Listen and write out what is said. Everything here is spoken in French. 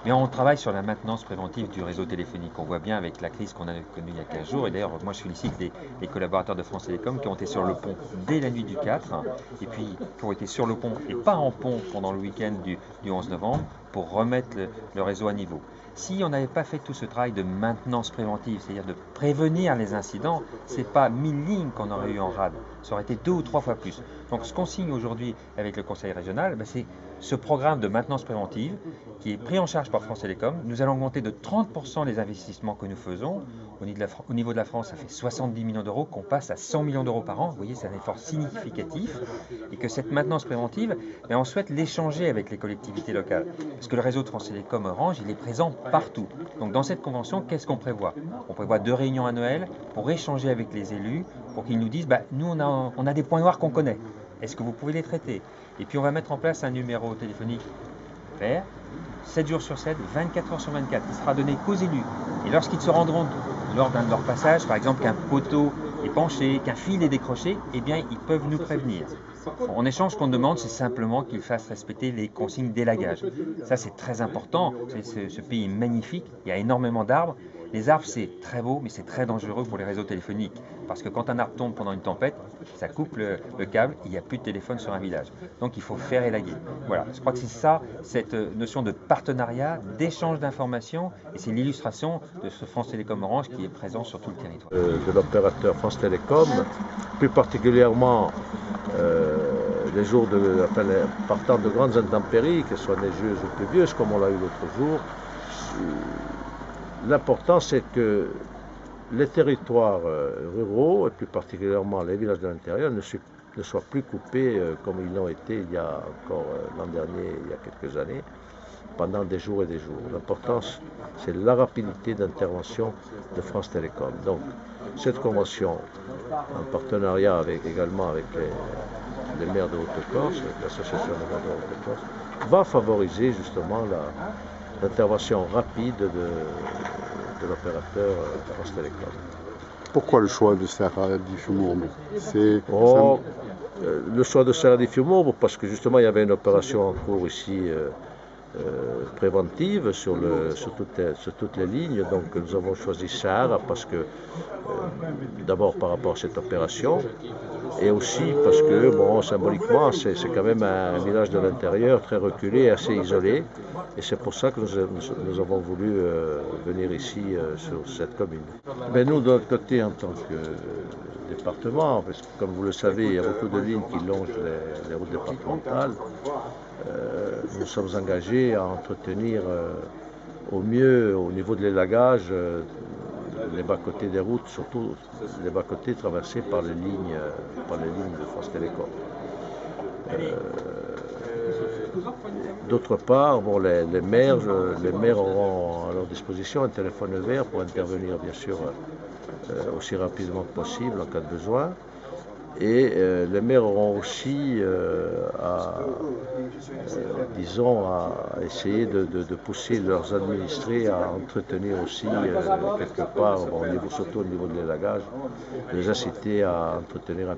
Mais on travaille sur la maintenance préventive du réseau téléphonique. On voit bien avec la crise qu'on a connue il y a 15 jours. Et d'ailleurs, moi, je félicite les collaborateurs de France Télécom qui ont été sur le pont dès la nuit du 4, et puis qui ont été sur le pont et pas en pont pendant le week-end du 11 novembre pour remettre le réseau à niveau. Si on n'avait pas fait tout ce travail de maintenance préventive, c'est-à-dire de prévenir les incidents, ce n'est pas 1000 lignes qu'on aurait eu en rade, ça aurait été 2 ou 3 fois plus. Donc ce qu'on signe aujourd'hui avec le Conseil régional, c'est ce programme de maintenance préventive qui est pris en charge par France Télécom. Nous allons augmenter de 30% les investissements que nous faisons. Au niveau de la France, ça fait 70 millions d'euros qu'on passe à 100 millions d'euros par an. Vous voyez, c'est un effort significatif. Et que cette maintenance préventive, on souhaite l'échanger avec les collectivités locales. Parce que le réseau de France Télécom Orange, il est présent partout. Donc dans cette convention, qu'est-ce qu'on prévoit? On prévoit 2 réunions annuelles pour échanger avec les élus, pour qu'ils nous disent, nous on a des points noirs qu'on connaît. Est-ce que vous pouvez les traiter? Et puis on va mettre en place un numéro téléphonique vert, 7 jours sur 7, 24 heures sur 24, qui sera donné qu'aux élus. Et lorsqu'ils se rendront lors d'un de leurs passages, par exemple qu'un poteau est penché, qu'un fil est décroché, eh bien ils peuvent nous prévenir. En échange, ce qu'on demande, c'est simplement qu'ils fassent respecter les consignes d'élagage. Ça, c'est très important. Ce pays est magnifique, il y a énormément d'arbres. Les arbres, c'est très beau, mais c'est très dangereux pour les réseaux téléphoniques. Parce que quand un arbre tombe pendant une tempête, ça coupe le câble, il n'y a plus de téléphone sur un village. Donc il faut faire élaguer. Voilà, je crois que c'est ça, cette notion de partenariat, d'échange d'informations, et c'est l'illustration de ce France Télécom Orange qui est présent sur tout le territoire. De l'opérateur France Télécom, plus particulièrement les jours partant de grandes intempéries, qu'elles soient neigeuses ou pluvieuses, comme on l'a eu l'autre jour. L'important, c'est que les territoires ruraux, et plus particulièrement les villages de l'intérieur, ne soient plus coupés comme ils l'ont été il y a encore l'an dernier, il y a quelques années, pendant des jours et des jours. L'important, c'est la rapidité d'intervention de France Télécom. Donc, cette convention, en partenariat également avec les maires de Haute-Corse, avec l'association des maires de Haute-Corse, va favoriser justement l'intervention rapide de l'opérateur France Télécom. Pourquoi le choix de Serra-di-Fiumorbo? Le choix de Serra-di-Fiumorbo, parce que justement il y avait une opération en cours ici préventive sur toutes les lignes. Donc nous avons choisi Serra parce que d'abord par rapport à cette opération, et aussi parce que symboliquement c'est quand même un village de l'intérieur très reculé, assez isolé, et c'est pour ça que nous avons voulu venir ici sur cette commune. Mais nous, de notre côté, en tant que département, parce que comme vous le savez, il y a beaucoup de lignes qui longent les routes départementales, nous sommes engagés à entretenir au mieux, au niveau de l'élagage, les bas-côtés des routes, surtout les bas-côtés traversés par les lignes de France Télécom. D'autre part, les maires auront à leur disposition un téléphone vert pour intervenir, bien sûr, aussi rapidement que possible en cas de besoin. Et les maires auront aussi à essayer de pousser leurs administrés à entretenir aussi quelque part, surtout au niveau de l'élagage, les inciter à entretenir un